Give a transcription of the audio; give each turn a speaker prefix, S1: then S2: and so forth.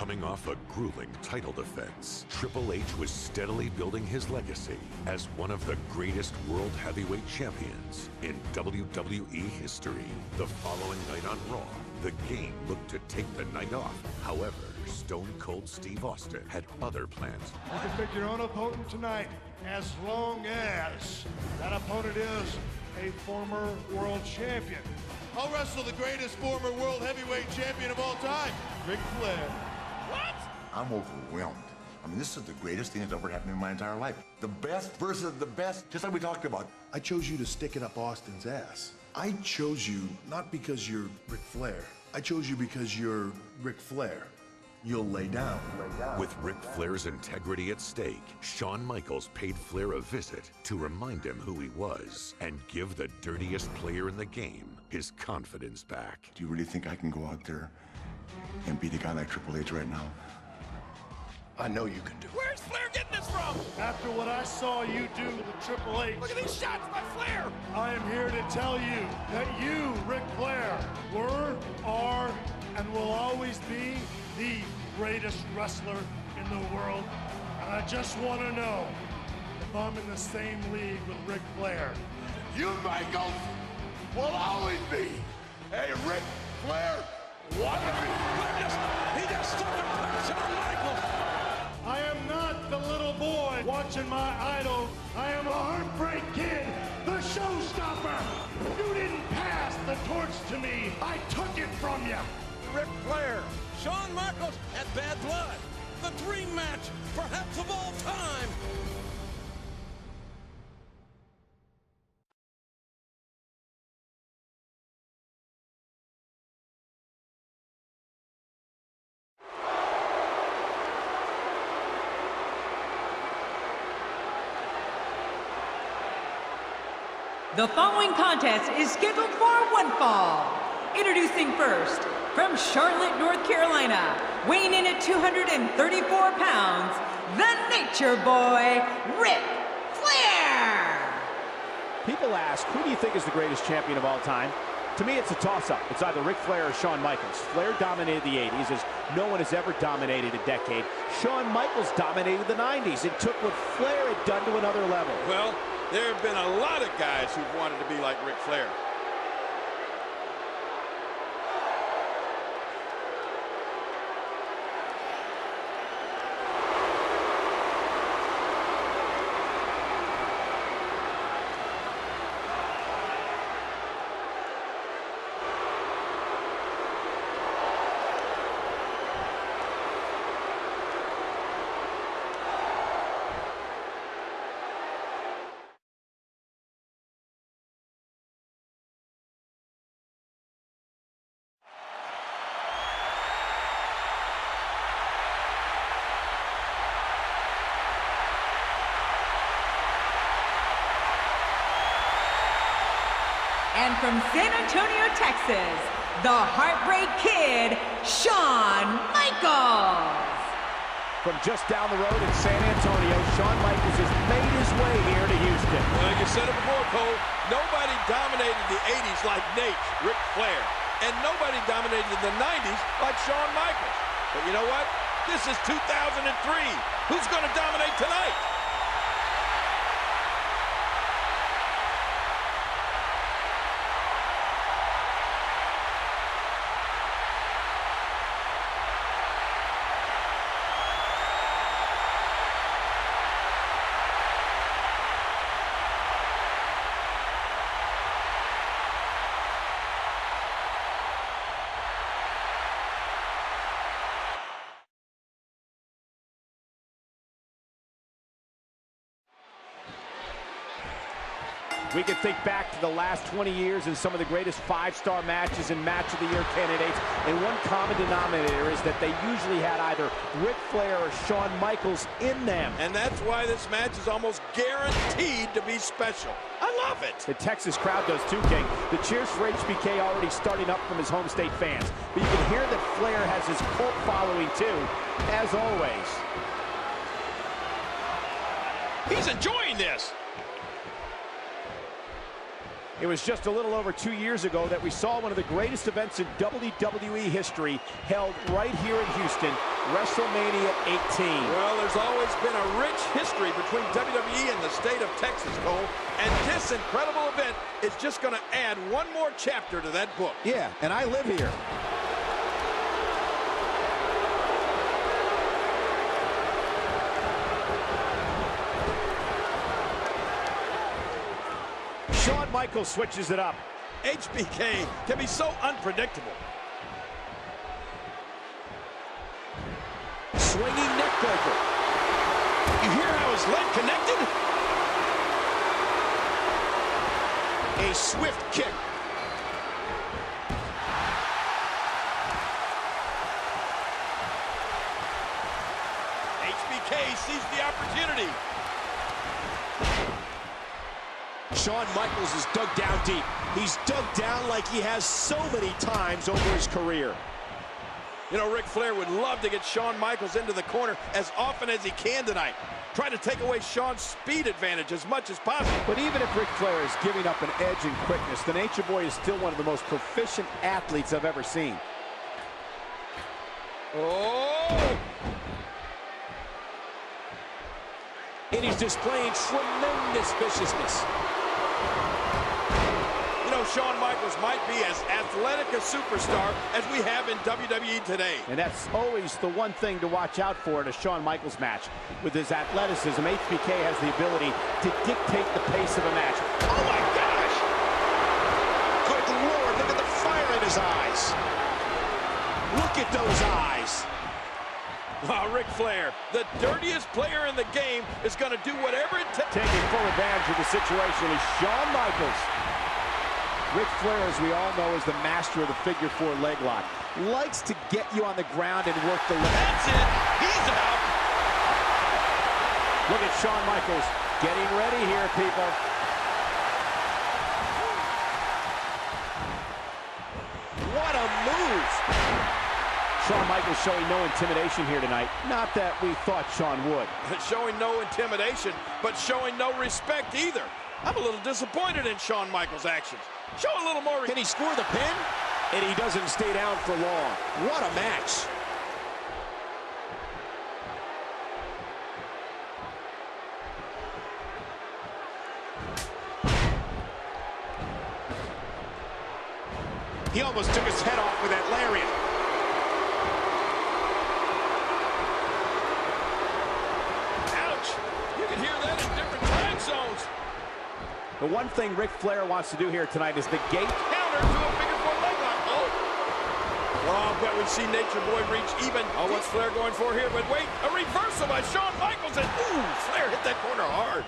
S1: Coming off a grueling title defense, Triple H was steadily building his legacy as one of the greatest world heavyweight champions in WWE history. The following night on Raw, the Game looked to take the night off. However, Stone Cold Steve Austin had other plans.
S2: You can pick your own opponent tonight, as long as that opponent is a former world champion.
S3: I'll wrestle the greatest former world heavyweight champion of all time, Ric Flair.
S4: What? I'm overwhelmed. I mean, this is the greatest thing that's ever happened in my entire life. The best versus the best, just like we talked about.
S2: I chose you to stick it up Austin's ass. I chose you not because you're Ric Flair. I chose you because you're Ric Flair. You'll lay down.
S1: With Ric Flair's integrity at stake, Shawn Michaels paid Flair a visit to remind him who he was and give the dirtiest player in the game his confidence back.
S4: Do you really think I can go out there and beat a guy like Triple H right now?
S2: I know you can do it.
S5: Where's Flair getting this from?
S2: After what I saw you do to Triple H,
S5: Look at these shots by Flair.
S2: I am here to tell you that you, Ric Flair, were, are, and will always be the greatest wrestler in the world. And I just want to know if I'm in the same league with Ric Flair.
S4: You, Michaels, will always be a Ric Flair wannabe.
S5: He just took a Shawn Michaels.
S2: I am not the little boy watching my idol. I am a heartbreak kid, the showstopper. You didn't pass the torch to me. I took it from you.
S5: Ric Flair, Shawn Michaels had bad blood. The dream match, perhaps of all time.
S6: The following contest is scheduled for one fall. Introducing first, from Charlotte, North Carolina, weighing in at 234 pounds, the Nature Boy, Ric Flair!
S7: People ask, who do you think is the greatest champion of all time? To me, it's a toss-up. It's either Ric Flair or Shawn Michaels. Flair dominated the 80s as no one has ever dominated a decade. Shawn Michaels dominated the 90s. It took what Flair had done to another level.
S3: Well, there have been a lot of guys who've wanted to be like Ric Flair.
S6: And from San Antonio, Texas, the Heartbreak Kid, Shawn Michaels.
S7: From just down the road in San Antonio, Shawn Michaels has made his way here to Houston.
S3: Well, you said it before, Cole. Nobody dominated the 80s like Nate, Ric Flair. And nobody dominated the 90s like Shawn Michaels. But you know what? This is 2003. Who's going to dominate tonight?
S7: We can think back to the last 20 years and some of the greatest five-star matches and Match of the Year candidates, and one common denominator is that they usually had either Ric Flair or Shawn Michaels in them.
S3: And that's why this match is almost guaranteed to be special. I love it.
S7: The Texas crowd does too, King. The cheers for HBK already starting up from his home state fans. But you can hear that Flair has his cult following too, as always.
S3: He's enjoying this.
S7: It was just a little over 2 years ago that we saw one of the greatest events in WWE history held right here in Houston. WrestleMania 18.
S3: Well, there's always been a rich history between WWE and the state of Texas, Cole. And this incredible event is just going to add one more chapter to that book.
S8: Yeah, and I live here.
S7: Shawn Michaels switches it up.
S3: HBK can be so unpredictable.
S5: Swinging neckbreaker.
S3: You hear how his leg connected?
S5: A swift kick.
S3: HBK sees the opportunity.
S5: Shawn Michaels is dug down deep. He's dug down like he has so many times over his career.
S3: You know, Ric Flair would love to get Shawn Michaels into the corner as often as he can tonight. Try to take away Shawn's speed advantage as much as possible.
S7: But even if Ric Flair is giving up an edge in quickness, the Nature Boy is still one of the most proficient athletes I've ever seen.
S3: Oh!
S5: And he's displaying tremendous viciousness.
S3: You know, Shawn Michaels might be as athletic a superstar as we have in WWE today.
S7: And that's always the one thing to watch out for in a Shawn Michaels match. With his athleticism, HBK has the ability to dictate the pace of a match.
S5: Oh my gosh! Good Lord, look at the fire in his eyes. Look at those eyes.
S3: Oh, Ric Flair, the dirtiest player in the game, is going to do whatever it takes.
S7: Taking full advantage of the situation is Shawn Michaels. Ric Flair, as we all know, is the master of the figure-4 leg lock. Likes to get you on the ground and work the leg.
S3: That's it. He's out.
S7: Look at Shawn Michaels getting ready here, people.
S5: What a move!
S7: Shawn Michaels showing no intimidation here tonight. Not that we thought Shawn would.
S3: Showing no intimidation, but showing no respect either. I'm a little disappointed in Shawn Michaels' actions. Show a little more.
S5: Can he score the pin? And he doesn't stay down for long. What a match. He almost took his head off with that lariat.
S3: Ouch! You can hear that in different time zones.
S7: The one thing Ric Flair wants to do here tonight is the gate.
S3: Counter to a figure-4 leg lock. Oh, I bet we see Nature Boy reach even. Oh, what's Flair going for here? But wait, a reversal by Shawn Michaels. And ooh, Flair hit that corner hard.